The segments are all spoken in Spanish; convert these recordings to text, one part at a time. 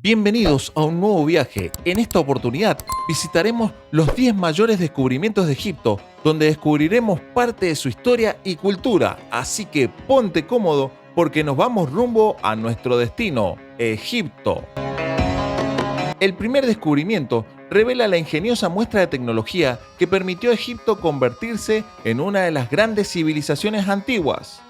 Bienvenidos a un nuevo viaje. En esta oportunidad visitaremos los 10 mayores descubrimientos de Egipto, donde descubriremos parte de su historia y cultura. Así que ponte cómodo porque nos vamos rumbo a nuestro destino, Egipto. El primer descubrimiento revela la ingeniosa muestra de tecnología que permitió a Egipto convertirse en una de las grandes civilizaciones antiguas.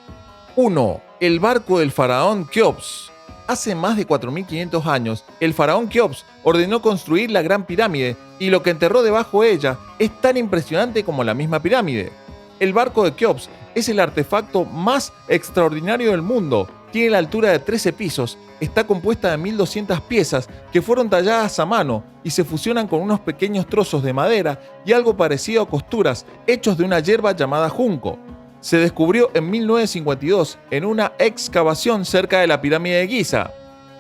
1. El barco del faraón Keops. Hace más de 4.500 años, el faraón Keops ordenó construir la Gran Pirámide y lo que enterró debajo de ella es tan impresionante como la misma pirámide. El barco de Keops es el artefacto más extraordinario del mundo. Tiene la altura de 13 pisos, está compuesta de 1.200 piezas que fueron talladas a mano y se fusionan con unos pequeños trozos de madera y algo parecido a costuras hechos de una hierba llamada junco. Se descubrió en 1952 en una excavación cerca de la pirámide de Giza.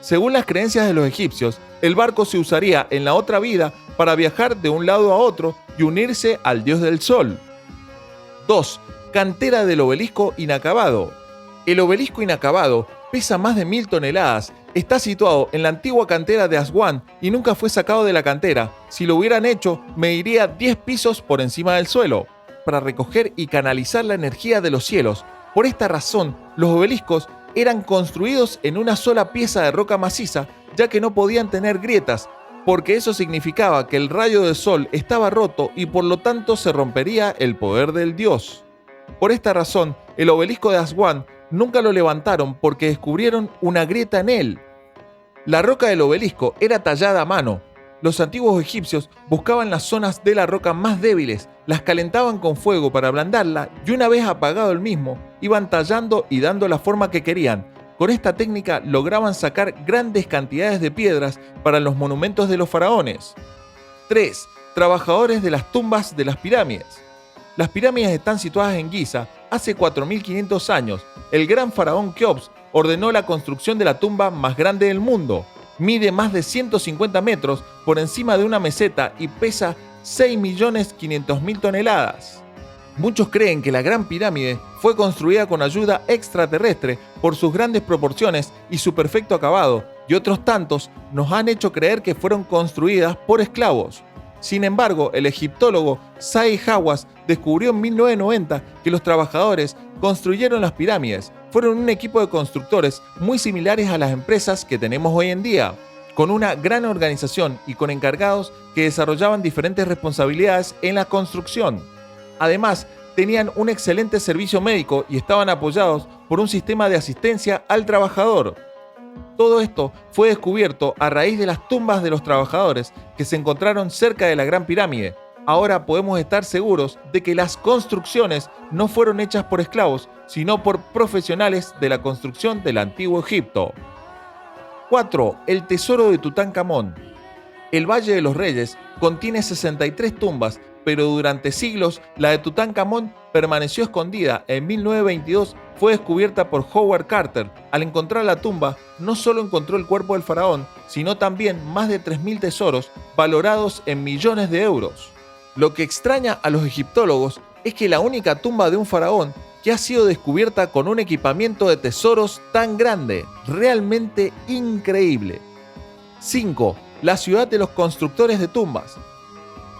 Según las creencias de los egipcios, el barco se usaría en la otra vida para viajar de un lado a otro y unirse al dios del sol. 2. Cantera del obelisco inacabado. El obelisco inacabado pesa más de 1.000 toneladas, está situado en la antigua cantera de Aswan y nunca fue sacado de la cantera. Si lo hubieran hecho, mediría 10 pisos por encima del suelo, para recoger y canalizar la energía de los cielos. Por esta razón, los obeliscos eran construidos en una sola pieza de roca maciza, ya que no podían tener grietas, porque eso significaba que el rayo del sol estaba roto y por lo tanto se rompería el poder del dios. Por esta razón, el obelisco de Aswan nunca lo levantaron porque descubrieron una grieta en él. La roca del obelisco era tallada a mano. Los antiguos egipcios buscaban las zonas de la roca más débiles, las calentaban con fuego para ablandarla y una vez apagado el mismo, iban tallando y dando la forma que querían. Con esta técnica lograban sacar grandes cantidades de piedras para los monumentos de los faraones. 3. Trabajadores de las tumbas de las pirámides. Las pirámides están situadas en Giza. Hace 4.500 años, el gran faraón Keops ordenó la construcción de la tumba más grande del mundo. Mide más de 150 metros por encima de una meseta y pesa 6.500.000 toneladas. Muchos creen que la Gran Pirámide fue construida con ayuda extraterrestre por sus grandes proporciones y su perfecto acabado, y otros tantos nos han hecho creer que fueron construidas por esclavos. Sin embargo, el egiptólogo Zahi Hawass descubrió en 1990 que los trabajadores construyeron las pirámides. Fueron un equipo de constructores muy similares a las empresas que tenemos hoy en día, con una gran organización y con encargados que desarrollaban diferentes responsabilidades en la construcción. Además, tenían un excelente servicio médico y estaban apoyados por un sistema de asistencia al trabajador. Todo esto fue descubierto a raíz de las tumbas de los trabajadores que se encontraron cerca de la Gran Pirámide. Ahora podemos estar seguros de que las construcciones no fueron hechas por esclavos, sino por profesionales de la construcción del antiguo Egipto. 4. El tesoro de Tutankamón. El Valle de los Reyes contiene 63 tumbas, pero durante siglos la de Tutankamón permaneció escondida. En 1922 fue descubierta por Howard Carter. Al encontrar la tumba, no solo encontró el cuerpo del faraón, sino también más de 3.000 tesoros valorados en millones de euros. Lo que extraña a los egiptólogos es que la única tumba de un faraón que ha sido descubierta con un equipamiento de tesoros tan grande, realmente increíble. 5. La ciudad de los constructores de tumbas.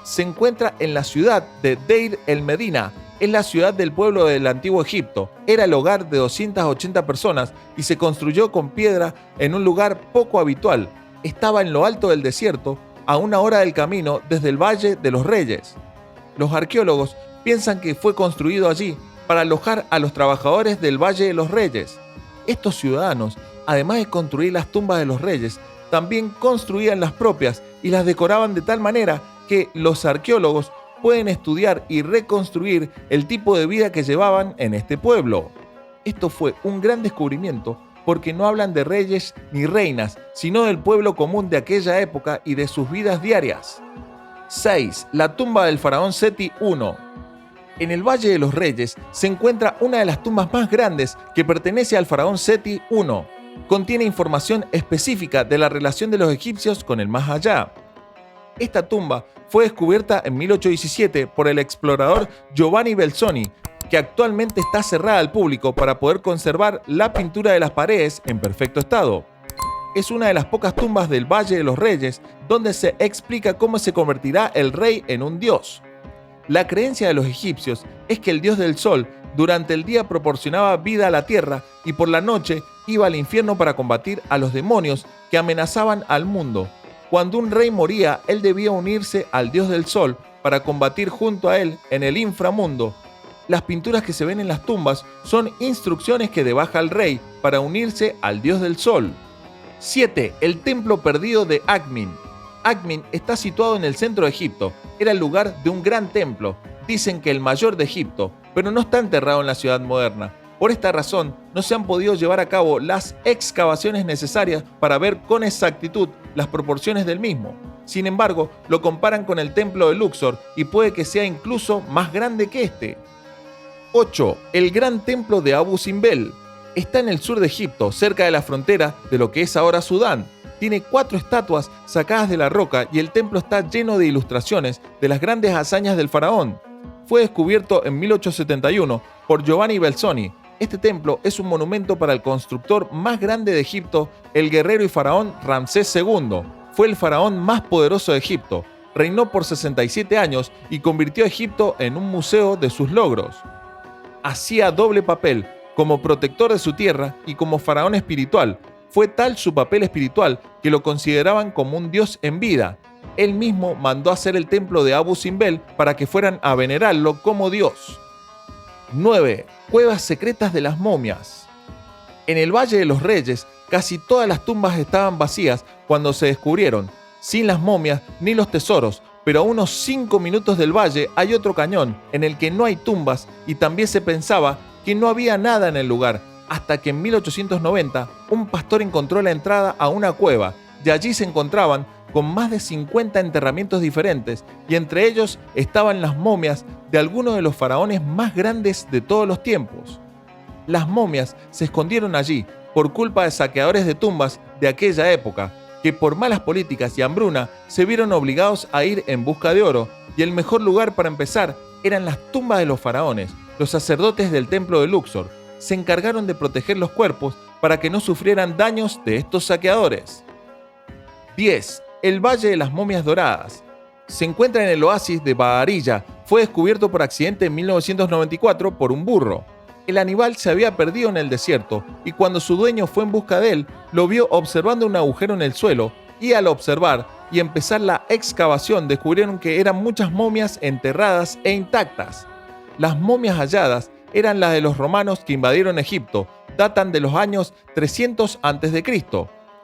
Se encuentra en la ciudad de Deir el-Medina. Es la ciudad del pueblo del antiguo Egipto. Era el hogar de 280 personas y se construyó con piedra en un lugar poco habitual. Estaba en lo alto del desierto, a una hora del camino desde el Valle de los Reyes. Los arqueólogos piensan que fue construido allí para alojar a los trabajadores del Valle de los Reyes. Estos ciudadanos, además de construir las tumbas de los reyes, también construían las propias y las decoraban de tal manera que los arqueólogos pueden estudiar y reconstruir el tipo de vida que llevaban en este pueblo. Esto fue un gran descubrimiento porque no hablan de reyes ni reinas, sino del pueblo común de aquella época y de sus vidas diarias. 6. La tumba del faraón Seti I. En el Valle de los Reyes se encuentra una de las tumbas más grandes que pertenece al faraón Seti I. Contiene información específica de la relación de los egipcios con el más allá. Esta tumba fue descubierta en 1817 por el explorador Giovanni Belzoni, que actualmente está cerrada al público para poder conservar la pintura de las paredes en perfecto estado. es una de las pocas tumbas del Valle de los Reyes donde se explica cómo se convertirá el rey en un dios. La creencia de los egipcios es que el dios del sol durante el día proporcionaba vida a la tierra y por la noche iba al infierno para combatir a los demonios que amenazaban al mundo. Cuando un rey moría, él debía unirse al dios del sol para combatir junto a él en el inframundo. Las pinturas que se ven en las tumbas son instrucciones que debaja el rey para unirse al dios del sol. 7. El templo perdido de Akhmin. Akhmin está situado en el centro de Egipto. Era el lugar de un gran templo, dicen que el mayor de Egipto, pero no está enterrado en la ciudad moderna. Por esta razón, no se han podido llevar a cabo las excavaciones necesarias para ver con exactitud las proporciones del mismo. Sin embargo, lo comparan con el templo de Luxor y puede que sea incluso más grande que este. 8. El gran templo de Abu Simbel. Está en el sur de Egipto, cerca de la frontera de lo que es ahora Sudán. Tiene 4 estatuas sacadas de la roca y el templo está lleno de ilustraciones de las grandes hazañas del faraón. Fue descubierto en 1871 por Giovanni Belzoni. Este templo es un monumento para el constructor más grande de Egipto, el guerrero y faraón Ramsés II. Fue el faraón más poderoso de Egipto. Reinó por 67 años y convirtió a Egipto en un museo de sus logros. Hacía doble papel, como protector de su tierra y como faraón espiritual. Fue tal su papel espiritual que lo consideraban como un dios en vida. Él mismo mandó hacer el templo de Abu Simbel para que fueran a venerarlo como dios. 9. Cuevas secretas de las momias. En el Valle de los Reyes, casi todas las tumbas estaban vacías cuando se descubrieron, sin las momias ni los tesoros, pero a unos 5 minutos del valle hay otro cañón en el que no hay tumbas y también se pensaba que no había nada en el lugar, hasta que en 1890 un pastor encontró la entrada a una cueva y allí se encontraban con más de 50 enterramientos diferentes y entre ellos estaban las momias de algunos de los faraones más grandes de todos los tiempos. Las momias se escondieron allí por culpa de saqueadores de tumbas de aquella época, que por malas políticas y hambruna se vieron obligados a ir en busca de oro, y el mejor lugar para empezar eran las tumbas de los faraones. Los sacerdotes del templo de Luxor se encargaron de proteger los cuerpos para que no sufrieran daños de estos saqueadores. 10. El Valle de las Momias Doradas. Se encuentra en el oasis de Baharilla. Fue descubierto por accidente en 1994 por un burro. El animal se había perdido en el desierto y cuando su dueño fue en busca de él, lo vio observando un agujero en el suelo y al observar y empezar la excavación descubrieron que eran muchas momias enterradas e intactas. Las momias halladas eran las de los romanos que invadieron Egipto, datan de los años 300 a.C.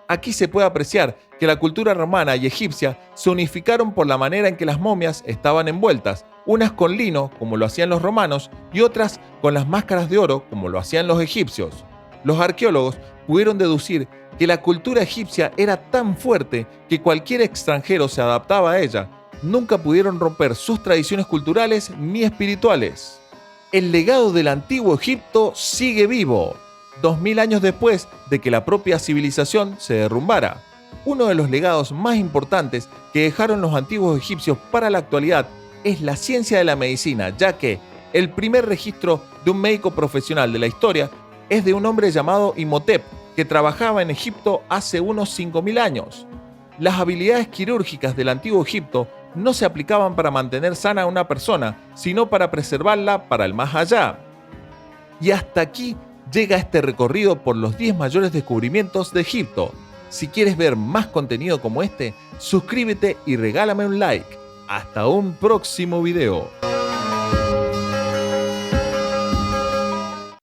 Aquí se puede apreciar que la cultura romana y egipcia se unificaron por la manera en que las momias estaban envueltas, unas con lino, como lo hacían los romanos, y otras con las máscaras de oro, como lo hacían los egipcios. Los arqueólogos pudieron deducir que la cultura egipcia era tan fuerte que cualquier extranjero se adaptaba a ella. Nunca pudieron romper sus tradiciones culturales ni espirituales. El legado del antiguo Egipto sigue vivo, 2000 años después de que la propia civilización se derrumbara. Uno de los legados más importantes que dejaron los antiguos egipcios para la actualidad es la ciencia de la medicina, ya que el primer registro de un médico profesional de la historia es de un hombre llamado Imhotep, que trabajaba en Egipto hace unos 5000 años. Las habilidades quirúrgicas del antiguo Egipto no se aplicaban para mantener sana a una persona, sino para preservarla para el más allá. Y hasta aquí llega este recorrido por los 10 mayores descubrimientos de Egipto. Si quieres ver más contenido como este, suscríbete y regálame un like. Hasta un próximo video.